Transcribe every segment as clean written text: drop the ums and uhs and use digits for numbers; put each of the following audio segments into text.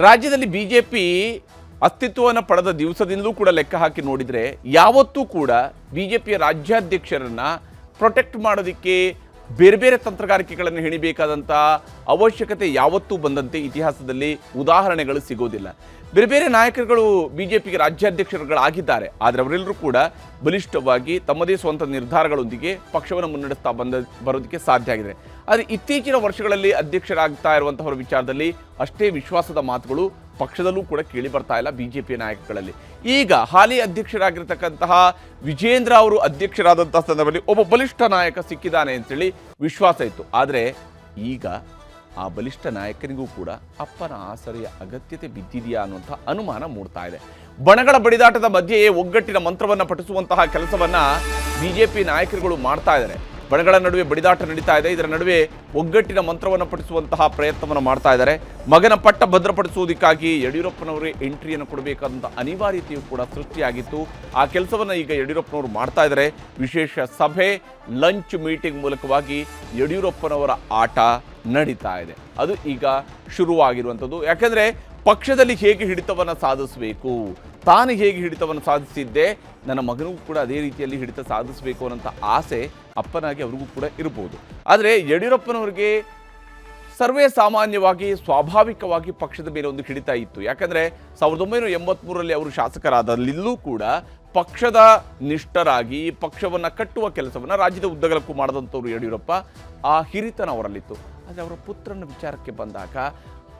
ರಾಜ್ಯದಲ್ಲಿ ಬಿಜೆಪಿ ಅಸ್ತಿತ್ವವನ್ನು ಪಡೆದ ದಿವಸದಿಂದಲೂ ಕೂಡ ಲೆಕ್ಕ ಹಾಕಿ ನೋಡಿದರೆ ಯಾವತ್ತೂ ಕೂಡ ಬಿಜೆಪಿಯ ರಾಜ್ಯಾಧ್ಯಕ್ಷರನ್ನ ಪ್ರೊಟೆಕ್ಟ್ ಮಾಡೋದಕ್ಕೆ ಬೇರೆ ಬೇರೆ ತಂತ್ರಗಾರಿಕೆಗಳನ್ನು ಹೆಣಿಬೇಕಾದಂಥ ಅವಶ್ಯಕತೆ ಯಾವತ್ತೂ ಬಂದಂತೆ ಇತಿಹಾಸದಲ್ಲಿ ಉದಾಹರಣೆಗಳು ಸಿಗೋದಿಲ್ಲ. ಬೇರೆ ಬೇರೆ ನಾಯಕರುಗಳು ಬಿಜೆಪಿಗೆ ರಾಜ್ಯಾಧ್ಯಕ್ಷರುಗಳಾಗಿದ್ದಾರೆ, ಆದರೆ ಅವರೆಲ್ಲರೂ ಕೂಡ ಬಲಿಷ್ಠವಾಗಿ ತಮ್ಮದೇ ಸ್ವಂತ ನಿರ್ಧಾರಗಳೊಂದಿಗೆ ಪಕ್ಷವನ್ನು ಮುನ್ನಡೆಸ್ತಾ ಬರೋದಕ್ಕೆ ಸಾಧ್ಯ ಆಗಿದೆ. ಆದರೆ ಇತ್ತೀಚಿನ ವರ್ಷಗಳಲ್ಲಿ ಅಧ್ಯಕ್ಷರಾಗ್ತಾ ಇರುವಂತಹವರ ವಿಚಾರದಲ್ಲಿ ಅಷ್ಟೇ ವಿಶ್ವಾಸದ ಮಾತುಗಳು ಪಕ್ಷದಲ್ಲೂ ಕೂಡ ಕೇಳಿ ಬರ್ತಾ ಇಲ್ಲ ಬಿಜೆಪಿ ನಾಯಕಗಳಲ್ಲಿ. ಈಗ ಹಾಲಿ ಅಧ್ಯಕ್ಷರಾಗಿರ್ತಕ್ಕಂತಹ ವಿಜೇಂದ್ರ ಅವರು ಅಧ್ಯಕ್ಷರಾದಂತಹ ಸಂದರ್ಭದಲ್ಲಿ ಒಬ್ಬ ಬಲಿಷ್ಠ ನಾಯಕ ಸಿಕ್ಕಿದ್ದಾನೆ ಅಂತೇಳಿ ವಿಶ್ವಾಸ ಇತ್ತು. ಆದರೆ ಈಗ ಆ ಬಲಿಷ್ಠ ನಾಯಕನಿಗೂ ಕೂಡ ಅಪ್ಪನ ಆಸರೆಯ ಅಗತ್ಯತೆ ಬಿದ್ದಿದೆಯಾ ಅನ್ನುವಂಥ ಅನುಮಾನ ಮೂಡ್ತಾ ಇದೆ. ಬಣಗಳ ಬಡಿದಾಟದ ಮಧ್ಯೆಯೇ ಒಗ್ಗಟ್ಟಿನ ಮಂತ್ರವನ್ನು ಪಠಿಸುವಂತಹ ಕೆಲಸವನ್ನ ಬಿಜೆಪಿ ನಾಯಕರುಗಳು ಮಾಡ್ತಾ ಇದ್ದಾರೆ. ಬಣಗಳ ನಡುವೆ ಬಡಿದಾಟ ನಡೀತಾ ಇದೆ, ಇದರ ನಡುವೆ ಒಗ್ಗಟ್ಟಿನ ಮಂತ್ರವನ್ನು ಪಠಿಸುವಂತಹ ಪ್ರಯತ್ನವನ್ನು ಮಾಡ್ತಾ ಇದ್ದಾರೆ. ಮಗನ ಪಟ್ಟ ಭದ್ರಪಡಿಸುವುದಕ್ಕಾಗಿ ಯಡಿಯೂರಪ್ಪನವರೇ ಎಂಟ್ರಿಯನ್ನು ಕೊಡಬೇಕಾದಂಥ ಅನಿವಾರ್ಯತೆಯೂ ಕೂಡ ಸೃಷ್ಟಿಯಾಗಿತ್ತು. ಆ ಕೆಲಸವನ್ನು ಈಗ ಯಡಿಯೂರಪ್ಪನವರು ಮಾಡ್ತಾ ಇದ್ದಾರೆ. ವಿಶೇಷ ಸಭೆ, ಲಂಚ್ ಮೀಟಿಂಗ್ ಮೂಲಕವಾಗಿ ಯಡಿಯೂರಪ್ಪನವರ ಆಟ ನಡೀತಾ ಇದೆ. ಅದು ಈಗ ಶುರುವಾಗಿರುವಂಥದ್ದು. ಯಾಕೆಂದರೆ ಪಕ್ಷದಲ್ಲಿ ಹೇಗೆ ಹಿಡಿತವನ್ನು ಸಾಧಿಸಬೇಕು, ತಾನು ಹೇಗೆ ಹಿಡಿತವನ್ನು ಸಾಧಿಸಿದ್ದೆ, ನನ್ನ ಮಗನಿಗೂ ಕೂಡ ಅದೇ ರೀತಿಯಲ್ಲಿ ಹಿಡಿತ ಸಾಧಿಸಬೇಕು ಅನ್ನೋಂಥ ಆಸೆ ಅಪ್ಪನಾಗಿ ಅವ್ರಿಗೂ ಕೂಡ ಇರ್ಬೋದು. ಆದರೆ ಯಡಿಯೂರಪ್ಪನವರಿಗೆ ಸರ್ವೇ ಸಾಮಾನ್ಯವಾಗಿ ಸ್ವಾಭಾವಿಕವಾಗಿ ಪಕ್ಷದ ಮೇಲೆ ಒಂದು ಹಿಡಿತ ಇತ್ತು. ಯಾಕಂದರೆ 1983ರಲ್ಲಿ ಅವರು ಶಾಸಕರಾದಲ್ಲಿಲ್ಲೂ ಕೂಡ ಪಕ್ಷದ ನಿಷ್ಠರಾಗಿ ಪಕ್ಷವನ್ನು ಕಟ್ಟುವ ಕೆಲಸವನ್ನು ರಾಜ್ಯದ ಉದ್ದಗಲಕ್ಕೂ ಮಾಡಿದಂಥವ್ರು ಯಡಿಯೂರಪ್ಪ. ಆ ಹಿರಿತನ ಅವರಲ್ಲಿತ್ತು. ಆದರೆ ಅವರ ಪುತ್ರನ ವಿಚಾರಕ್ಕೆ ಬಂದಾಗ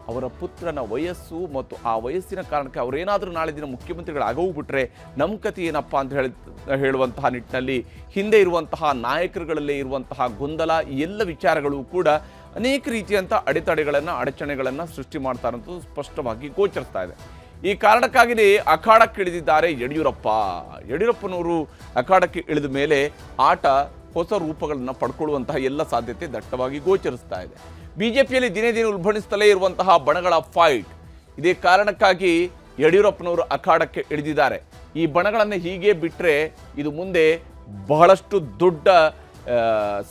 ಅವರ ಪುತ್ರನ ವಯಸ್ಸು ಮತ್ತು ಆ ವಯಸ್ಸಿನ ಕಾರಣಕ್ಕೆ ಅವರೇನಾದರೂ ನಾಳೆ ದಿನ ಮುಖ್ಯಮಂತ್ರಿಗಳಾಗೋಗ್ಬಿಟ್ರೆ ನಮ್ಮ ಕತೆ ಏನಪ್ಪ ಅಂತ ಹೇಳುವಂತಹ ನಿಟ್ಟಿನಲ್ಲಿ ಹಿಂದೆ ಇರುವಂತಹ ನಾಯಕರುಗಳಲ್ಲೇ ಇರುವಂತಹ ಗೊಂದಲ, ಈ ಎಲ್ಲ ವಿಚಾರಗಳು ಕೂಡ ಅನೇಕ ರೀತಿಯಂಥ ಅಡೆತಡೆಗಳನ್ನು ಅಡಚಣೆಗಳನ್ನು ಸೃಷ್ಟಿ ಮಾಡ್ತಾ ಇರೋಂಥದ್ದು ಸ್ಪಷ್ಟವಾಗಿ ಗೋಚರಿಸ್ತಾ ಇದೆ. ಈ ಕಾರಣಕ್ಕಾಗಿಯೇ ಅಖಾಡಕ್ಕೆ ಇಳಿದಿದ್ದಾರೆ ಯಡಿಯೂರಪ್ಪ. ಯಡಿಯೂರಪ್ಪನವರು ಅಖಾಡಕ್ಕೆ ಇಳಿದ ಮೇಲೆ ಆಟ ಹೊಸ ರೂಪಗಳನ್ನು ಪಡ್ಕೊಳ್ಳುವಂತಹ ಎಲ್ಲ ಸಾಧ್ಯತೆ ದಟ್ಟವಾಗಿ ಗೋಚರಿಸ್ತಾ ಇದೆ. ಬಿಜೆಪಿಯಲ್ಲಿ ದಿನೇ ದಿನೇ ಉಲ್ಬಣಿಸ್ತಲೇ ಇರುವಂತಹ ಬಣಗಳ ಫೈಟ್, ಇದೇ ಕಾರಣಕ್ಕಾಗಿ ಯಡಿಯೂರಪ್ಪನವರು ಅಖಾಡಕ್ಕೆ ಇಳಿದಿದ್ದಾರೆ. ಈ ಬಣಗಳನ್ನು ಹೀಗೆ ಬಿಟ್ಟರೆ ಇದು ಮುಂದೆ ಬಹಳಷ್ಟು ದೊಡ್ಡ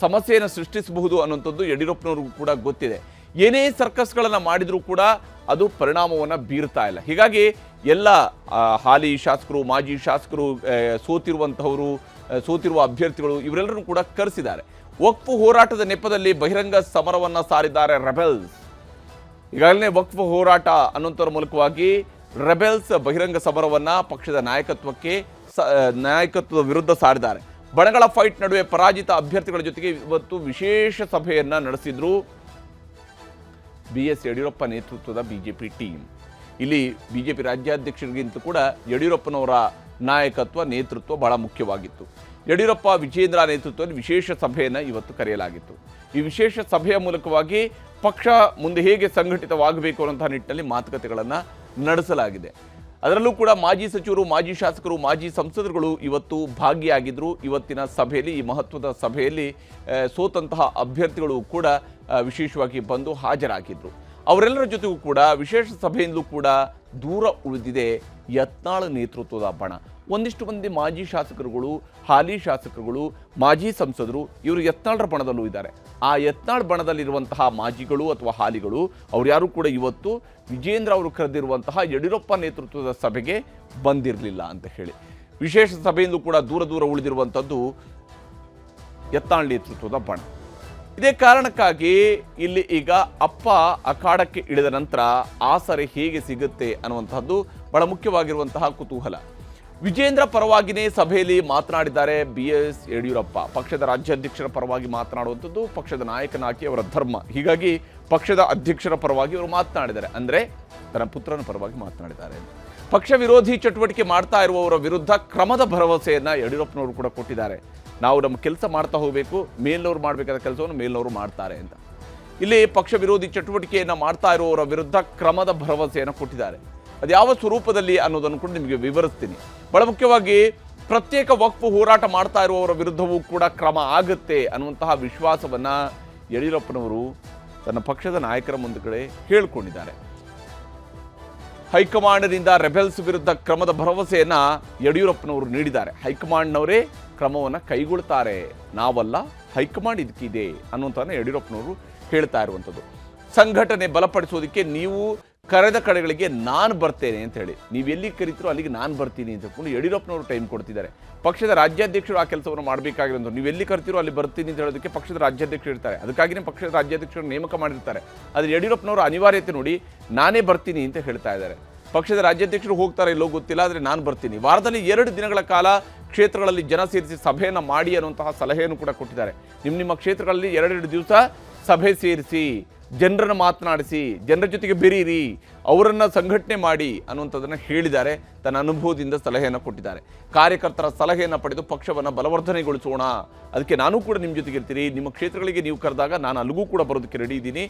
ಸಮಸ್ಯೆಯನ್ನು ಸೃಷ್ಟಿಸಬಹುದು ಅನ್ನುವಂಥದ್ದು ಯಡಿಯೂರಪ್ಪನವ್ರಿಗೂ ಕೂಡ ಗೊತ್ತಿದೆ. ಏನೇ ಸರ್ಕಸ್ಗಳನ್ನು ಮಾಡಿದರೂ ಕೂಡ ಅದು ಪರಿಣಾಮವನ್ನು ಬೀರ್ತಾ ಇಲ್ಲ. ಹೀಗಾಗಿ ಎಲ್ಲ ಹಾಲಿ ಶಾಸಕರು, ಮಾಜಿ ಶಾಸಕರು, ಸೋತಿರುವ ಅಭ್ಯರ್ಥಿಗಳು ಇವರೆಲ್ಲರೂ ಕೂಡ ಕರೆಸಿದ್ದಾರೆ. ವಕ್ಫ್ ಹೋರಾಟದ ನೆಪದಲ್ಲಿ ಬಹಿರಂಗ ಸಮರವನ್ನು ಸಾರಿದ್ದಾರೆ ರೆಬೆಲ್ಸ್. ಈಗಾಗಲೇ ವಕ್ಫ್ ಹೋರಾಟ ಅನ್ನುವಂಥರ ಮೂಲಕವಾಗಿ ರೆಬೆಲ್ಸ್ ಬಹಿರಂಗ ಸಮರವನ್ನು ಪಕ್ಷದ ನಾಯಕತ್ವದ ವಿರುದ್ಧ ಸಾರಿದ್ದಾರೆ. ಬಣಗಳ ಫೈಟ್ ನಡುವೆ ಪರಾಜಿತ ಅಭ್ಯರ್ಥಿಗಳ ಜೊತೆಗೆ ಇವತ್ತು ವಿಶೇಷ ಸಭೆಯನ್ನು ನಡೆಸಿದ್ರು BS ಯಡಿಯೂರಪ್ಪ ನೇತೃತ್ವದ ಬಿಜೆಪಿ ಟೀಮ್. ಇಲ್ಲಿ ಬಿಜೆಪಿ ರಾಜ್ಯಾಧ್ಯಕ್ಷರಿಗಿಂತ ಕೂಡ ಯಡಿಯೂರಪ್ಪನವರ ನಾಯಕತ್ವ, ನೇತೃತ್ವ ಬಹಳ ಮುಖ್ಯವಾಗಿತ್ತು. ಯಡಿಯೂರಪ್ಪ, ವಿಜೇಂದ್ರ ನೇತೃತ್ವದಲ್ಲಿ ವಿಶೇಷ ಸಭೆಯನ್ನು ಇವತ್ತು ಕರೆಯಲಾಗಿತ್ತು. ಈ ವಿಶೇಷ ಸಭೆಯ ಮೂಲಕವಾಗಿ ಪಕ್ಷ ಮುಂದೆ ಹೇಗೆ ಸಂಘಟಿತವಾಗಬೇಕು ಅನ್ನುವಂಥ ನಿಟ್ಟಿನಲ್ಲಿ ಮಾತುಕತೆಗಳನ್ನು ನಡೆಸಲಾಗಿದೆ. ಅದರಲ್ಲೂ ಕೂಡ ಮಾಜಿ ಸಚಿವರು, ಮಾಜಿ ಶಾಸಕರು, ಮಾಜಿ ಸಂಸದರುಗಳು ಇವತ್ತು ಭಾಗಿಯಾಗಿದ್ದರು. ಇವತ್ತಿನ ಸಭೆಯಲ್ಲಿ, ಈ ಮಹತ್ವದ ಸಭೆಯಲ್ಲಿ ಸೋತಂತಹ ಅಭ್ಯರ್ಥಿಗಳು ಕೂಡ ವಿಶೇಷವಾಗಿ ಬಂದು ಹಾಜರಾಗಿದ್ದರು. ಅವರೆಲ್ಲರ ಜೊತೆಗೂ ಕೂಡ ವಿಶೇಷ ಸಭೆಯಿಂದಲೂ ಕೂಡ ದೂರ ಉಳಿದಿದೆ ಯತ್ನಾಳ್ ನೇತೃತ್ವದ ಬಣ. ಒಂದಿಷ್ಟು ಮಂದಿ ಮಾಜಿ ಶಾಸಕರುಗಳು, ಹಾಲಿ ಶಾಸಕರುಗಳು, ಮಾಜಿ ಸಂಸದರು ಇವರು ಯತ್ನಾಳ್ರ ಬಣದಲ್ಲೂ ಇದ್ದಾರೆ. ಆ ಯತ್ನಾಳ್ ಬಣದಲ್ಲಿರುವಂತಹ ಮಾಜಿಗಳು ಅಥವಾ ಹಾಲಿಗಳು ಅವ್ರು ಯಾರು ಕೂಡ ಇವತ್ತು ವಿಜೇಂದ್ರ ಅವರು ಕರೆದಿರುವಂತಹ ಯಡಿಯೂರಪ್ಪ ನೇತೃತ್ವದ ಸಭೆಗೆ ಬಂದಿರಲಿಲ್ಲ ಅಂತ ಹೇಳಿ ವಿಶೇಷ ಸಭೆಯಿಂದಲೂ ಕೂಡ ದೂರ ಉಳಿದಿರುವಂಥದ್ದು ಯತ್ನಾಳ್ ನೇತೃತ್ವದ ಬಣ. ಇದೇ ಕಾರಣಕ್ಕಾಗಿ ಇಲ್ಲಿ ಈಗ ಅಪ್ಪ ಅಖಾಡಕ್ಕೆ ಇಳಿದ ನಂತರ ಆಸರೆ ಹೇಗೆ ಸಿಗುತ್ತೆ ಅನ್ನುವಂಥದ್ದು ಬಹಳ ಮುಖ್ಯವಾಗಿರುವಂತಹ ಕುತೂಹಲ. ವಿಜೇಂದ್ರ ಪರವಾಗಿಯೇ ಸಭೆಯಲ್ಲಿ ಮಾತನಾಡಿದ್ದಾರೆ BS ಯಡಿಯೂರಪ್ಪ. ಪಕ್ಷದ ರಾಜ್ಯಾಧ್ಯಕ್ಷರ ಪರವಾಗಿ ಮಾತನಾಡುವಂಥದ್ದು ಪಕ್ಷದ ನಾಯಕನಾಗಿ ಅವರ ಧರ್ಮ. ಹೀಗಾಗಿ ಪಕ್ಷದ ಅಧ್ಯಕ್ಷರ ಪರವಾಗಿ ಅವರು ಮಾತನಾಡಿದ್ದಾರೆ, ಅಂದರೆ ತನ್ನ ಪುತ್ರನ ಪರವಾಗಿ ಮಾತನಾಡಿದ್ದಾರೆ. ಪಕ್ಷ ವಿರೋಧಿ ಚಟುವಟಿಕೆ ಮಾಡ್ತಾ ಇರುವವರ ವಿರುದ್ಧ ಕ್ರಮದ ಭರವಸೆಯನ್ನು ಯಡಿಯೂರಪ್ಪನವರು ಕೂಡ ಕೊಟ್ಟಿದ್ದಾರೆ. ನಾವು ನಮ್ಮ ಕೆಲಸ ಮಾಡ್ತಾ ಹೋಗಬೇಕು, ಮೇಲ್ನವರು ಮಾಡಬೇಕಾದ ಕೆಲಸವನ್ನು ಮೇಲ್ನವರು ಮಾಡ್ತಾರೆ ಅಂತ. ಇಲ್ಲಿ ಪಕ್ಷ ವಿರೋಧಿ ಚಟುವಟಿಕೆಯನ್ನು ಮಾಡ್ತಾ ಇರುವವರ ವಿರುದ್ಧ ಕ್ರಮದ ಭರವಸೆಯನ್ನು ಕೊಟ್ಟಿದ್ದಾರೆ. ಅದು ಯಾವ ಸ್ವರೂಪದಲ್ಲಿ ಅನ್ನೋದನ್ನು ಕೂಡ ನಿಮಗೆ ವಿವರಿಸ್ತೀನಿ. ಬಹಳ ಮುಖ್ಯವಾಗಿ ಪ್ರತ್ಯೇಕ ವಕ್ಫ್ ಹೋರಾಟ ಮಾಡ್ತಾ ಇರುವವರ ವಿರುದ್ಧವೂ ಕೂಡ ಕ್ರಮ ಆಗುತ್ತೆ ಅನ್ನುವಂತಹ ವಿಶ್ವಾಸವನ್ನು ಯಡಿಯೂರಪ್ಪನವರು ತನ್ನ ಪಕ್ಷದ ನಾಯಕರ ಮುಂದೆ ಹೇಳಿಕೊಂಡಿದ್ದಾರೆ. ಹೈಕಮಾಂಡ್ನಿಂದ ರೆಬೆಲ್ಸ್ ವಿರುದ್ಧ ಕ್ರಮದ ಭರವಸೆಯನ್ನು ಯಡಿಯೂರಪ್ಪನವರು ನೀಡಿದ್ದಾರೆ. ಹೈಕಮಾಂಡ್ನವರೇ ಕ್ರಮವನ್ನು ಕೈಗೊಳ್ತಾರೆ, ನಾವಲ್ಲ, ಹೈಕಮಾಂಡ್ ಇದಕ್ಕಿದೆ ಅನ್ನುವಂಥದ್ದನ್ನು ಯಡಿಯೂರಪ್ಪನವರು ಹೇಳ್ತಾ ಇರುವಂಥದ್ದು. ಸಂಘಟನೆ ಬಲಪಡಿಸೋದಕ್ಕೆ ನೀವು ಕರೆದ ಕಡೆಗಳಿಗೆ ನಾನು ಬರ್ತೇನೆ ಅಂತ ಹೇಳಿ, ನೀವು ಎಲ್ಲಿ ಕರೀತೀರೋ ಅಲ್ಲಿಗೆ ನಾನು ಬರ್ತೀನಿ ಅಂತ ಹೇಳ್ಕೊಂಡು ಯಡಿಯೂರಪ್ಪನವರು ಟೈಮ್ ಕೊಡ್ತಿದ್ದಾರೆ. ಪಕ್ಷದ ರಾಜ್ಯಾಧ್ಯಕ್ಷರು ಆ ಕೆಲಸವನ್ನು ಮಾಡಬೇಕಾಗಿರೋದು, ನೀವು ಎಲ್ಲಿ ಕರ್ತೀರೋ ಅಲ್ಲಿ ಬರ್ತೀನಿ ಅಂತ ಹೇಳೋದಕ್ಕೆ ಪಕ್ಷದ ರಾಜ್ಯಾಧ್ಯಕ್ಷರು ಇರ್ತಾರೆ, ಅದಕ್ಕಾಗಿಯೇ ಪಕ್ಷದ ರಾಜ್ಯಾಧ್ಯಕ್ಷರು ನೇಮಕ ಮಾಡಿರ್ತಾರೆ. ಆದರೆ ಯಡಿಯೂರಪ್ಪನವರ ಅನಿವಾರ್ಯತೆ ನೋಡಿ ನಾನೇ ಬರ್ತೀನಿ ಅಂತ ಹೇಳ್ತಾ ಇದ್ದಾರೆ. ಪಕ್ಷದ ರಾಜ್ಯಾಧ್ಯಕ್ಷರು ಹೋಗ್ತಾರೆ ಇಲ್ಲೋ ಗೊತ್ತಿಲ್ಲ, ಆದರೆ ನಾನು ಬರ್ತೀನಿ. ವಾರದಲ್ಲಿ 2 ದಿನಗಳ ಕಾಲ ಕ್ಷೇತ್ರಗಳಲ್ಲಿ ಜನ ಸೇರಿಸಿ ಸಭೆಯನ್ನು ಮಾಡಿ ಅನ್ನುವಂತಹ ಸಲಹೆಯನ್ನು ಕೂಡ ಕೊಟ್ಟಿದ್ದಾರೆ. ನಿಮ್ಮ ಕ್ಷೇತ್ರಗಳಲ್ಲಿ 2 ದಿವಸ ಸಭೆ ಸೇರಿಸಿ, ಜನರನ್ನು ಮಾತನಾಡಿಸಿ, ಜನರ ಜೊತೆಗೆ ಬೆರೀರಿ, ಅವರನ್ನು ಸಂಘಟನೆ ಮಾಡಿ ಅನ್ನುವಂಥದ್ದನ್ನು ಹೇಳಿದ್ದಾರೆ. ತನ್ನ ಅನುಭವದಿಂದ ಸಲಹೆಯನ್ನು ಕೊಟ್ಟಿದ್ದಾರೆ. ಕಾರ್ಯಕರ್ತರ ಸಲಹೆಯನ್ನು ಪಡೆದು ಪಕ್ಷವನ್ನು ಬಲವರ್ಧನೆಗೊಳಿಸೋಣ, ಅದಕ್ಕೆ ನಾನು ಕೂಡ ನಿಮ್ಮ ಜೊತೆಗೆ ಇರ್ತೀನಿ, ನಿಮ್ಮ ಕ್ಷೇತ್ರಗಳಿಗೆ ನೀವು ಕರೆದಾಗ ನಾನು ಅಲ್ಲಿಗೂ ಕೂಡ ಬರೋದಕ್ಕೆ ರೆಡಿ ಇದ್ದೀನಿ,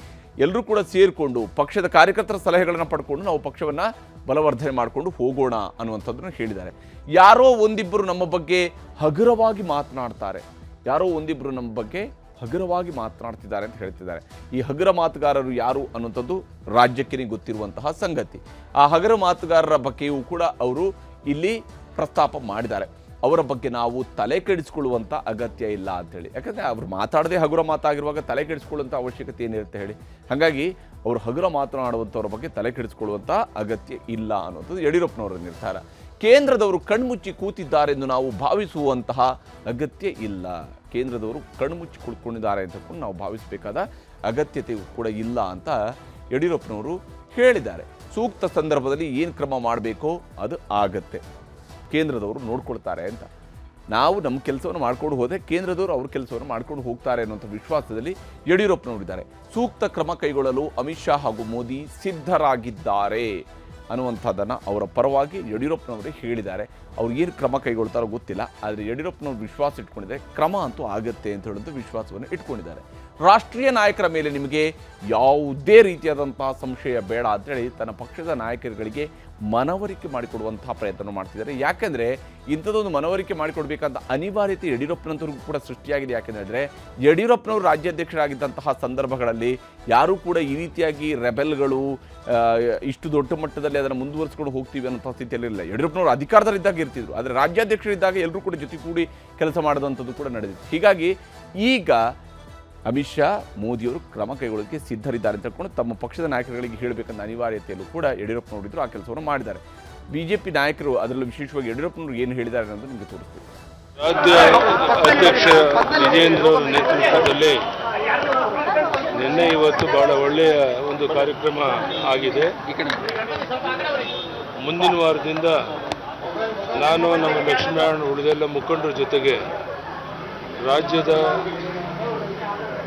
ಎಲ್ಲರೂ ಕೂಡ ಸೇರಿಕೊಂಡು ಪಕ್ಷದ ಕಾರ್ಯಕರ್ತರ ಸಲಹೆಗಳನ್ನು ಪಡ್ಕೊಂಡು ನಾವು ಪಕ್ಷವನ್ನು ಬಲವರ್ಧನೆ ಮಾಡಿಕೊಂಡು ಹೋಗೋಣ ಅನ್ನುವಂಥದ್ದನ್ನು ಹೇಳಿದ್ದಾರೆ. ಯಾರೋ ಒಂದಿಬ್ಬರು ನಮ್ಮ ಬಗ್ಗೆ ಹಗುರವಾಗಿ ಮಾತನಾಡ್ತಾರೆ, ಯಾರೋ ಒಂದಿಬ್ಬರು ನಮ್ಮ ಬಗ್ಗೆ ಹಗುರವಾಗಿ ಮಾತನಾಡ್ತಿದ್ದಾರೆ ಅಂತ ಹೇಳ್ತಿದ್ದಾರೆ. ಈ ಹಗುರ ಮಾತುಗಾರರು ಯಾರು ಅನ್ನುವಂಥದ್ದು ರಾಜ್ಯಕ್ಕೆ ಗೊತ್ತಿರುವಂತಹ ಸಂಗತಿ. ಆ ಹಗುರ ಮಾತುಗಾರರ ಬಗ್ಗೆಯೂ ಕೂಡ ಅವರು ಇಲ್ಲಿ ಪ್ರಸ್ತಾಪ ಮಾಡಿದ್ದಾರೆ. ಅವರ ಬಗ್ಗೆ ನಾವು ತಲೆ ಕೆಡಿಸ್ಕೊಳ್ಳುವಂಥ ಅಗತ್ಯ ಇಲ್ಲ ಅಂತೇಳಿ, ಯಾಕಂದರೆ ಅವರು ಮಾತಾಡದೆ ಹಗುರ ಮಾತಾಗಿರುವಾಗ ತಲೆ ಕೆಡಿಸ್ಕೊಳ್ಳುವಂಥ ಅವಶ್ಯಕತೆ ಏನಿರುತ್ತೆ ಹೇಳಿ. ಹಾಗಾಗಿ ಅವರು ಹಗುರ ಮಾತನಾಡುವಂಥವ್ರ ಬಗ್ಗೆ ತಲೆ ಕೆಡಿಸ್ಕೊಳ್ಳುವಂಥ ಅಗತ್ಯ ಇಲ್ಲ ಅನ್ನೋದು ಯಡಿಯೂರಪ್ಪನವರ ನಿರ್ಧಾರ. ಕೇಂದ್ರದವರು ಕಣ್ಮುಚ್ಚಿ ಕೂತಿದ್ದಾರೆಂದು ನಾವು ಭಾವಿಸುವಂತಹ ಅಗತ್ಯ ಇಲ್ಲ. ಕೇಂದ್ರದವರು ಕಣ್ಮುಚ್ಚಿ ಕುಳ್ಕೊಂಡಿದ್ದಾರೆ ಅಂತ ನಾವು ಭಾವಿಸಬೇಕಾದ ಅಗತ್ಯತೆಯೂ ಕೂಡ ಇಲ್ಲ ಅಂತ ಯಡಿಯೂರಪ್ಪನವರು ಹೇಳಿದ್ದಾರೆ. ಸೂಕ್ತ ಸಂದರ್ಭದಲ್ಲಿ ಏನು ಕ್ರಮ ಮಾಡಬೇಕೋ ಅದು ಆಗತ್ತೆ, ಕೇಂದ್ರದವರು ನೋಡ್ಕೊಳ್ತಾರೆ ಅಂತ. ನಾವು ನಮ್ಮ ಕೆಲಸವನ್ನು ಮಾಡ್ಕೊಂಡು ಹೋದರೆ ಕೇಂದ್ರದವರು ಅವ್ರ ಕೆಲಸವನ್ನು ಮಾಡ್ಕೊಂಡು ಹೋಗ್ತಾರೆ ಅನ್ನೋಂಥ ವಿಶ್ವಾಸದಲ್ಲಿ ಯಡಿಯೂರಪ್ಪನವರಿದ್ದಾರೆ. ಸೂಕ್ತ ಕ್ರಮ ಕೈಗೊಳ್ಳಲು ಅಮಿತ್ ಶಾ ಹಾಗೂ ಮೋದಿ ಸಿದ್ಧರಾಗಿದ್ದಾರೆ ಅನ್ನುವಂಥದ್ದನ್ನು ಅವರ ಪರವಾಗಿ ಯಡಿಯೂರಪ್ಪನವರೇ ಹೇಳಿದ್ದಾರೆ. ಅವ್ರು ಏನು ಕ್ರಮ ಕೈಗೊಳ್ತಾರೋ ಗೊತ್ತಿಲ್ಲ, ಆದರೆ ಯಡಿಯೂರಪ್ಪನವ್ರು ವಿಶ್ವಾಸ ಇಟ್ಕೊಂಡಿದ್ದಾರೆ, ಕ್ರಮ ಅಂತೂ ಆಗುತ್ತೆ ಅಂತ ಹೇಳೋದು ವಿಶ್ವಾಸವನ್ನು ಇಟ್ಕೊಂಡಿದ್ದಾರೆ. ರಾಷ್ಟ್ರೀಯ ನಾಯಕರ ಮೇಲೆ ನಿಮಗೆ ಯಾವುದೇ ರೀತಿಯಾದಂತಹ ಸಂಶಯ ಬೇಡ ಅಂತೇಳಿ ತನ್ನ ಪಕ್ಷದ ನಾಯಕರುಗಳಿಗೆ ಮನವರಿಕೆ ಮಾಡಿಕೊಡುವಂತಹ ಪ್ರಯತ್ನ ಮಾಡ್ತಿದ್ದಾರೆ. ಯಾಕೆಂದರೆ ಇಂಥದ್ದೊಂದು ಮನವರಿಕೆ ಮಾಡಿಕೊಡ್ಬೇಕಂತ ಅನಿವಾರ್ಯತೆ ಯಡಿಯೂರಪ್ಪನಂತವ್ರಿಗೂ ಕೂಡ ಸೃಷ್ಟಿಯಾಗಿದೆ. ಯಾಕೆಂದರೆ ಯಡಿಯೂರಪ್ಪನವರು ರಾಜ್ಯಾಧ್ಯಕ್ಷರಾಗಿದ್ದಂತಹ ಸಂದರ್ಭಗಳಲ್ಲಿ ಯಾರೂ ಕೂಡ ಈ ರೀತಿಯಾಗಿ ರೆಬೆಲ್ಗಳು ಇಷ್ಟು ದೊಡ್ಡ ಮಟ್ಟದಲ್ಲಿ ಅದನ್ನು ಮುಂದುವರಿಸ್ಕೊಂಡು ಹೋಗ್ತೀವಿ ಅನ್ನೋ ಸ್ಥಿತಿಯಲ್ಲಿರಲಿಲ್ಲ. ಯಡಿಯೂರಪ್ಪನವರು ಅಧಿಕಾರದಲ್ಲಿದ್ದಾಗ ಇರ್ತಿದ್ರು, ಆದರೆ ರಾಜ್ಯಾಧ್ಯಕ್ಷರಿದ್ದಾಗ ಎಲ್ಲರೂ ಕೂಡ ಜೊತೆ ಕೂಡಿ ಕೆಲಸ ಮಾಡಿದಂಥದ್ದು ಕೂಡ ನಡೆದಿತ್ತು. ಹೀಗಾಗಿ ಈಗ ಅಮಿತ್ ಶಾ ಮೋದಿಯವರು ಕ್ರಮ ಕೈಗೊಳ್ಳೋದಕ್ಕೆ ಸಿದ್ಧರಿದ್ದಾರೆ ಅಂತ ಹೇಳ್ಕೊಂಡು ತಮ್ಮ ಪಕ್ಷದ ನಾಯಕರುಗಳಿಗೆ ಹೇಳಬೇಕಂತ ಅನಿವಾರ್ಯತೆಯಲ್ಲೂ ಕೂಡ ಯಡಿಯೂರಪ್ಪನವರಿದ್ದರು ಆ ಕೆಲಸವನ್ನು ಮಾಡಿದ್ದಾರೆ. ಬಿಜೆಪಿ ನಾಯಕರು ಅದರಲ್ಲೂ ವಿಶೇಷವಾಗಿ ಯಡಿಯೂರಪ್ಪನವರು ಏನು ಹೇಳಿದ್ದಾರೆ ಅನ್ನೋದು ನಿಮಗೆ ತೋರಿಸ್ತೀವಿ. ರಾಜ್ಯ ಅಧ್ಯಕ್ಷ ವಿಜೇಂದ್ರ ಅವರ ನೇತೃತ್ವದಲ್ಲಿ ನಿನ್ನೆ ಇವತ್ತು ಬಹಳ ಒಳ್ಳೆಯ ಒಂದು ಕಾರ್ಯಕ್ರಮ ಆಗಿದೆ. ಮುಂದಿನ ವಾರದಿಂದ ನಾನು ನಮ್ಮ ಲಕ್ಷ್ಮೀನಾರಾಯಣ ಉಳಿದೆಲ್ಲ ಮುಖಂಡರ ಜೊತೆಗೆ ರಾಜ್ಯದ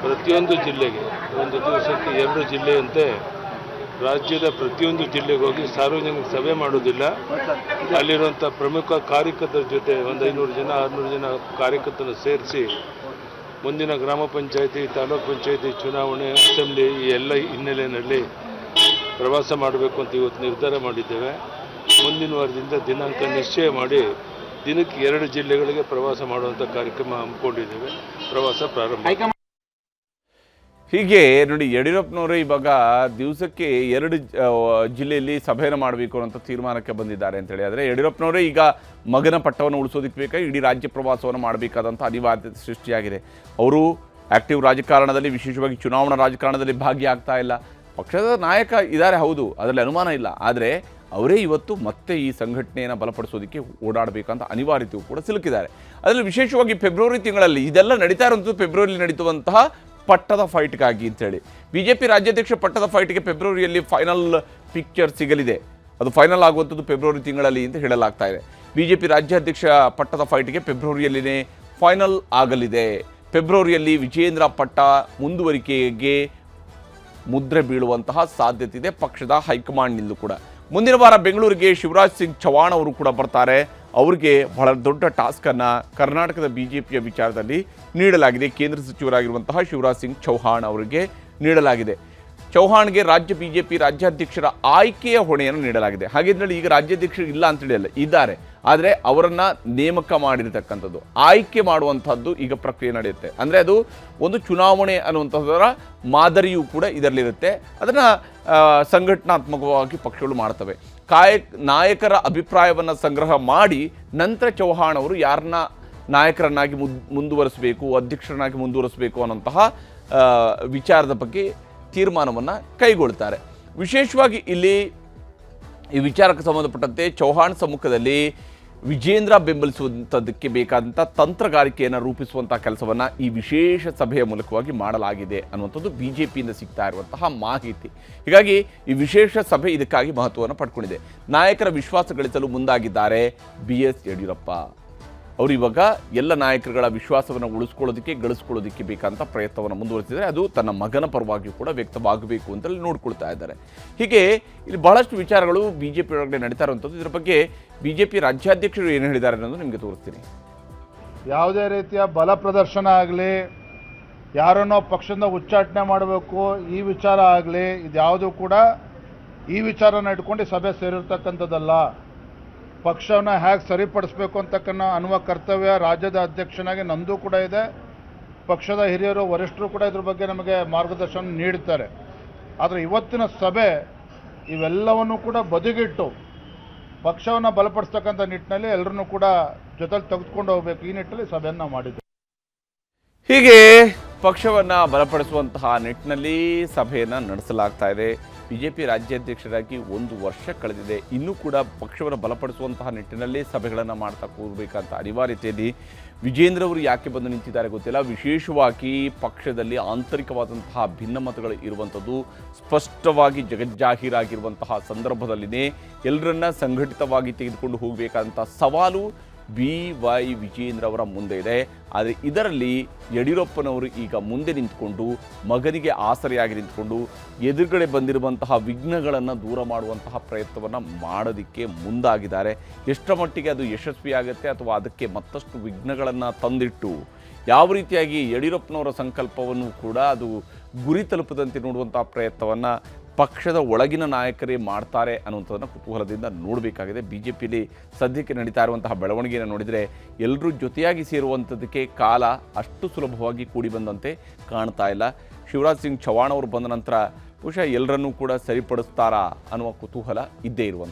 ಪ್ರತಿಯೊಂದು ಜಿಲ್ಲೆಗೆ ಒಂದು ದಿವಸಕ್ಕೆ 2 ಜಿಲ್ಲೆಯಂತೆ ರಾಜ್ಯದ ಪ್ರತಿಯೊಂದು ಜಿಲ್ಲೆಗೆ ಹೋಗಿ ಸಾರ್ವಜನಿಕ ಸಭೆ ಮಾಡೋದಿಲ್ಲ, ಅಲ್ಲಿರುವಂಥ ಪ್ರಮುಖ ಕಾರ್ಯಕರ್ತರ ಜೊತೆ ಒಂದು 500 ಜನ 600 ಜನ ಕಾರ್ಯಕರ್ತರನ್ನು ಸೇರಿಸಿ ಮುಂದಿನ ಗ್ರಾಮ ಪಂಚಾಯಿತಿ, ತಾಲೂಕು ಪಂಚಾಯಿತಿ ಚುನಾವಣೆ, ಅಸೆಂಬ್ಲಿ ಈ ಎಲ್ಲ ಹಿನ್ನೆಲೆಯಲ್ಲಿ ಪ್ರವಾಸ ಮಾಡಬೇಕು ಅಂತ ಇವತ್ತು ನಿರ್ಧಾರ ಮಾಡಿದ್ದೇವೆ. ಮುಂದಿನ ವಾರದಿಂದ ದಿನಾಂಕ ನಿಶ್ಚಯ ಮಾಡಿ ದಿನಕ್ಕೆ 2 ಜಿಲ್ಲೆಗಳಿಗೆ ಪ್ರವಾಸ ಮಾಡುವಂಥ ಕಾರ್ಯಕ್ರಮ ಹಮ್ಮಿಕೊಂಡಿದ್ದೇವೆ. ಪ್ರವಾಸ ಪ್ರಾರಂಭ. ಹೀಗೆ ನೋಡಿ, ಯಡಿಯೂರಪ್ಪನವರು ಇವಾಗ ದಿವಸಕ್ಕೆ 2 ಜಿಲ್ಲೆಯಲ್ಲಿ ಸಭೆಯನ್ನು ಮಾಡಬೇಕು ಅಂತ ತೀರ್ಮಾನಕ್ಕೆ ಬಂದಿದ್ದಾರೆ ಅಂತೇಳಿ. ಆದರೆ ಯಡಿಯೂರಪ್ಪನವರೇ ಈಗ ಮಗನ ಪಟ್ಟವನ್ನು ಉಳಿಸೋದಕ್ಕೆ ಬೇಕಾಗಿ ಇಡೀ ರಾಜ್ಯ ಪ್ರವಾಸವನ್ನು ಮಾಡಬೇಕಾದಂಥ ಅನಿವಾರ್ಯತೆ ಸೃಷ್ಟಿಯಾಗಿದೆ. ಅವರು ಆ್ಯಕ್ಟಿವ್ ರಾಜಕಾರಣದಲ್ಲಿ, ವಿಶೇಷವಾಗಿ ಚುನಾವಣಾ ರಾಜಕಾರಣದಲ್ಲಿ ಭಾಗಿಯಾಗ್ತಾ ಇಲ್ಲ. ಪಕ್ಷದ ನಾಯಕ ಇದ್ದಾರೆ, ಹೌದು, ಅದರಲ್ಲಿ ಅನುಮಾನ ಇಲ್ಲ. ಆದರೆ ಅವರೇ ಇವತ್ತು ಮತ್ತೆ ಈ ಸಂಘಟನೆಯನ್ನು ಬಲಪಡಿಸೋದಕ್ಕೆ ಓಡಾಡಬೇಕಂತ ಅನಿವಾರ್ಯತೆಯೂ ಕೂಡ ಸಿಲುಕಿದ್ದಾರೆ. ಅದರಲ್ಲಿ ವಿಶೇಷವಾಗಿ ಫೆಬ್ರವರಿ ತಿಂಗಳಲ್ಲಿ ಇದೆಲ್ಲ ನಡೀತಾ ಇರುವಂಥದ್ದು ಫೆಬ್ರವರಿಯಲ್ಲಿ ನಡೀತುವಂತಹ ಪಟ್ಟದ ಫೈಟ್ಗಾಗಿ ಅಂತೇಳಿ. ಬಿಜೆಪಿ ರಾಜ್ಯಾಧ್ಯಕ್ಷ ಪಟ್ಟದ ಫೈಟ್ಗೆ ಫೆಬ್ರವರಿಯಲ್ಲಿ ಫೈನಲ್ ಪಿಕ್ಚರ್ ಸಿಗಲಿದೆ. ಅದು ಫೈನಲ್ ಆಗುವಂಥದ್ದು ಫೆಬ್ರವರಿ ತಿಂಗಳಲ್ಲಿ ಅಂತ ಹೇಳಲಾಗ್ತಾ ಇದೆ. ಬಿಜೆಪಿ ರಾಜ್ಯಾಧ್ಯಕ್ಷ ಪಟ್ಟದ ಫೈಟ್ಗೆ ಫೆಬ್ರವರಿಯಲ್ಲಿನೇ ಫೈನಲ್ ಆಗಲಿದೆ. ಫೆಬ್ರವರಿಯಲ್ಲಿ ವಿಜೇಂದ್ರ ಪಟ್ಟ ಮುಂದುವರಿಕೆಗೆ ಮುದ್ರೆ ಬೀಳುವಂತಹ ಸಾಧ್ಯತೆ ಇದೆ ಪಕ್ಷದ ಹೈಕಮಾಂಡ್ನಿಂದಲೂ ಕೂಡ. ಮುಂದಿನ ವಾರ ಬೆಂಗಳೂರಿಗೆ ಶಿವರಾಜ್ ಸಿಂಗ್ ಚೌಹಾಣ್ ಅವರು ಕೂಡ ಬರ್ತಾರೆ. ಅವರಿಗೆ ಬಹಳ ದೊಡ್ಡ ಟಾಸ್ಕನ್ನು ಕರ್ನಾಟಕದ ಬಿಜೆಪಿಯ ವಿಚಾರದಲ್ಲಿ ನೀಡಲಾಗಿದೆ. ಕೇಂದ್ರ ಸಚಿವರಾಗಿರುವಂತಹ ಶಿವರಾಜ್ ಸಿಂಗ್ ಚೌಹಾಣ್ ಅವರಿಗೆ ನೀಡಲಾಗಿದೆ. ಚೌಹಾಣ್ಗೆ ರಾಜ್ಯ ಬಿಜೆಪಿ ರಾಜ್ಯಾಧ್ಯಕ್ಷರ ಆಯ್ಕೆಯ ಹೊಣೆಯನ್ನು ನೀಡಲಾಗಿದೆ. ಹಾಗೆಂದರೆ ಈಗ ರಾಜ್ಯಾಧ್ಯಕ್ಷರು ಇಲ್ಲ ಅಂತೇಳಿ ಅಲ್ಲ, ಇದ್ದಾರೆ, ಆದರೆ ಅವರನ್ನು ನೇಮಕ ಮಾಡಿರ್ತಕ್ಕಂಥದ್ದು, ಆಯ್ಕೆ ಮಾಡುವಂಥದ್ದು ಈಗ ಪ್ರಕ್ರಿಯೆ ನಡೆಯುತ್ತೆ. ಅಂದರೆ ಅದು ಒಂದು ಚುನಾವಣೆ ಅನ್ನುವಂಥದ್ದರ ಮಾದರಿಯೂ ಕೂಡ ಇದರಲ್ಲಿರುತ್ತೆ. ಅದನ್ನು ಸಂಘಟನಾತ್ಮಕವಾಗಿ ಪಕ್ಷಗಳು ಮಾಡ್ತವೆ. ನಾಯಕರ ಅಭಿಪ್ರಾಯವನ್ನು ಸಂಗ್ರಹ ಮಾಡಿ ನಂತರ ಚೌಹಾಣ್ ಅವರು ಯಾರನ್ನ ನಾಯಕರನ್ನಾಗಿ ಮುಂದುವರಿಸಬೇಕು, ಅಧ್ಯಕ್ಷರನ್ನಾಗಿ ಮುಂದುವರಿಸಬೇಕು ಅನ್ನೋಂತಹ ವಿಚಾರದ ಬಗ್ಗೆ ತೀರ್ಮಾನವನ್ನು ಕೈಗೊಳ್ತಾರೆ. ವಿಶೇಷವಾಗಿ ಇಲ್ಲಿ ಈ ವಿಚಾರಕ್ಕೆ ಸಂಬಂಧಪಟ್ಟಂತೆ ಚೌಹಾಣ್ ಸಮ್ಮುಖದಲ್ಲಿ ವಿಜೇಂದ್ರ ಬೆಂಬಲಿಸುವಂಥದ್ದಕ್ಕೆ ಬೇಕಾದಂಥ ತಂತ್ರಗಾರಿಕೆಯನ್ನು ರೂಪಿಸುವಂಥ ಕೆಲಸವನ್ನು ಈ ವಿಶೇಷ ಸಭೆಯ ಮೂಲಕವಾಗಿ ಮಾಡಲಾಗಿದೆ ಅನ್ನುವಂಥದ್ದು BJPಯಿಂದ ಸಿಗ್ತಾ ಇರುವಂತಹ ಮಾಹಿತಿ. ಹೀಗಾಗಿ ಈ ವಿಶೇಷ ಸಭೆ ಇದಕ್ಕಾಗಿ ಮಹತ್ವವನ್ನು ಪಡ್ಕೊಂಡಿದೆ. ನಾಯಕರ ವಿಶ್ವಾಸ ಗಳಿಸಲು ಮುಂದಾಗಿದ್ದಾರೆ BS ಯಡಿಯೂರಪ್ಪ. ಅವರು ಇವಾಗ ಎಲ್ಲ ನಾಯಕರುಗಳ ವಿಶ್ವಾಸವನ್ನು ಗಳಿಸ್ಕೊಳ್ಳೋದಕ್ಕೆ ಬೇಕಾದಂಥ ಪ್ರಯತ್ನವನ್ನು ಮುಂದುವರಿಸಿದರೆ ಅದು ತನ್ನ ಮಗನ ಪರವಾಗಿಯೂ ಕೂಡ ವ್ಯಕ್ತವಾಗಬೇಕು ಅಂತೇಳಿ ನೋಡ್ಕೊಳ್ತಾ ಇದ್ದಾರೆ. ಹೀಗೆ ಇಲ್ಲಿ ಬಹಳಷ್ಟು ವಿಚಾರಗಳು BJP ಒಳಗಡೆ ನಡೀತಾ ಇರುವಂಥದ್ದು. ಇದರ ಬಗ್ಗೆ BJP ರಾಜ್ಯಾಧ್ಯಕ್ಷರು ಏನು ಹೇಳಿದ್ದಾರೆ ಅನ್ನೋದು ನಿಮಗೆ ತೋರಿಸ್ತೀನಿ. ಯಾವುದೇ ರೀತಿಯ ಬಲ ಪ್ರದರ್ಶನ ಆಗಲಿ, ಯಾರನ್ನೋ ಪಕ್ಷದಿಂದ ಉಚ್ಚಾಟನೆ ಮಾಡಬೇಕು ಈ ವಿಚಾರ ಆಗಲಿ, ಇದ್ಯಾವುದು ಕೂಡ ಈ ವಿಚಾರನ ಇಟ್ಕೊಂಡು ಸಭೆ ಸೇರಿರ್ತಕ್ಕಂಥದ್ದಲ್ಲ. ಪಕ್ಷವನ್ನು ಹೇಗೆ ಸರಿಪಡಿಸಬೇಕು ಅನ್ನುವ ಕರ್ತವ್ಯ ರಾಜ್ಯದ ಅಧ್ಯಕ್ಷನಾಗಿ ನಂದು ಕೂಡ ಇದೆ. ಪಕ್ಷದ ಹಿರಿಯರು ವರಿಷ್ಠರು ಕೂಡ ಇದ್ರ ಬಗ್ಗೆ ನಮಗೆ ಮಾರ್ಗದರ್ಶನ ನೀಡುತ್ತಾರೆ. ಆದರೆ ಇವತ್ತಿನ ಸಭೆ ಇವೆಲ್ಲವನ್ನು ಕೂಡ ಬದಿಗಿಟ್ಟು ಪಕ್ಷವನ್ನು ಬಲಪಡಿಸ್ತಕ್ಕಂಥ ನಿಟ್ಟಿನಲ್ಲಿ ಎಲ್ಲರನ್ನೂ ಕೂಡ ಜೊತೆಲಿ ತೆಗೆದುಕೊಂಡು ಹೋಗಬೇಕು, ಈ ನಿಟ್ಟಿನಲ್ಲಿ ಸಭೆಯನ್ನು ನಾವು ಮಾಡಿದ್ದೇವೆ. ಹೀಗೆ ಪಕ್ಷವನ್ನು ಬಲಪಡಿಸುವಂತಹ ನಿಟ್ಟಿನಲ್ಲಿ ಸಭೆಯನ್ನು ನಡೆಸಲಾಗ್ತಾ ಇದೆ. BJP ರಾಜ್ಯಾಧ್ಯಕ್ಷರಾಗಿ 1 ವರ್ಷ ಕಳೆದಿದೆ. ಇನ್ನೂ ಕೂಡ ಪಕ್ಷವನ್ನು ಬಲಪಡಿಸುವಂತಹ ನಿಟ್ಟಿನಲ್ಲಿ ಸಭೆಗಳನ್ನು ಮಾಡ್ತಾ ಕೂರಬೇಕಂತ ಅನಿವಾರ್ಯತೆಯಲ್ಲಿ ವಿಜೇಂದ್ರ ಅವರು ಯಾಕೆ ಬಂದು ನಿಂತಿದ್ದಾರೆ ಗೊತ್ತಿಲ್ಲ. ವಿಶೇಷವಾಗಿ ಪಕ್ಷದಲ್ಲಿ ಆಂತರಿಕವಾದಂತಹ ಭಿನ್ನಮತಗಳು ಇರುವಂಥದ್ದು ಸ್ಪಷ್ಟವಾಗಿ ಜಗಜ್ಜಾಹೀರಾಗಿರುವಂತಹ ಸಂದರ್ಭದಲ್ಲಿನೇ ಎಲ್ಲರನ್ನ ಸಂಘಟಿತವಾಗಿ ತೆಗೆದುಕೊಂಡು ಹೋಗಬೇಕಾದಂಥ ಸವಾಲು BY ವಿಜೇಂದ್ರ ಅವರ ಮುಂದೆ ಇದೆ. ಆದರೆ ಇದರಲ್ಲಿ ಯಡಿಯೂರಪ್ಪನವರು ಈಗ ಮುಂದೆ ನಿಂತ್ಕೊಂಡು ಮಗನಿಗೆ ಆಸರೆಯಾಗಿ ನಿಂತ್ಕೊಂಡು ಎದುರುಗಡೆ ಬಂದಿರುವಂತಹ ವಿಘ್ನಗಳನ್ನು ದೂರ ಮಾಡುವಂತಹ ಪ್ರಯತ್ನವನ್ನು ಮಾಡೋದಕ್ಕೆ ಮುಂದಾಗಿದ್ದಾರೆ. ಎಷ್ಟರ ಮಟ್ಟಿಗೆ ಅದು ಯಶಸ್ವಿಯಾಗುತ್ತೆ ಅಥವಾ ಅದಕ್ಕೆ ಮತ್ತಷ್ಟು ವಿಘ್ನಗಳನ್ನು ತಂದಿಟ್ಟು ಯಾವ ರೀತಿಯಾಗಿ ಯಡಿಯೂರಪ್ಪನವರ ಸಂಕಲ್ಪವನ್ನು ಕೂಡ ಅದು ಗುರಿ ತಲುಪದಂತೆ ನೋಡುವಂತಹ ಪ್ರಯತ್ನವನ್ನು ಪಕ್ಷದ ಒಳಗಿನ ನಾಯಕರೇ ಮಾಡ್ತಾರೆ ಅನ್ನುವಂಥದ್ದನ್ನು ಕುತೂಹಲದಿಂದ ನೋಡಬೇಕಾಗಿದೆ. BJPಯಲ್ಲಿ ಸದ್ಯಕ್ಕೆ ನಡೀತಾ ಇರುವಂತಹ ಬೆಳವಣಿಗೆಯನ್ನು ನೋಡಿದರೆ ಎಲ್ಲರೂ ಜೊತೆಯಾಗಿ ಸೇರುವಂಥದ್ದಕ್ಕೆ ಕಾಲ ಅಷ್ಟು ಸುಲಭವಾಗಿ ಕೂಡಿ ಬಂದಂತೆ ಕಾಣ್ತಾ ಇಲ್ಲ. ಶಿವರಾಜ್ ಸಿಂಗ್ ಚೌಹಾಣ್ ಅವರು ಬಂದ ನಂತರ ಬಹುಶಃ ಎಲ್ಲರನ್ನೂ ಕೂಡ ಸರಿಪಡಿಸ್ತಾರಾ ಅನ್ನುವ ಕುತೂಹಲ ಇದ್ದೇ ಇರುವಂಥದ್ದು.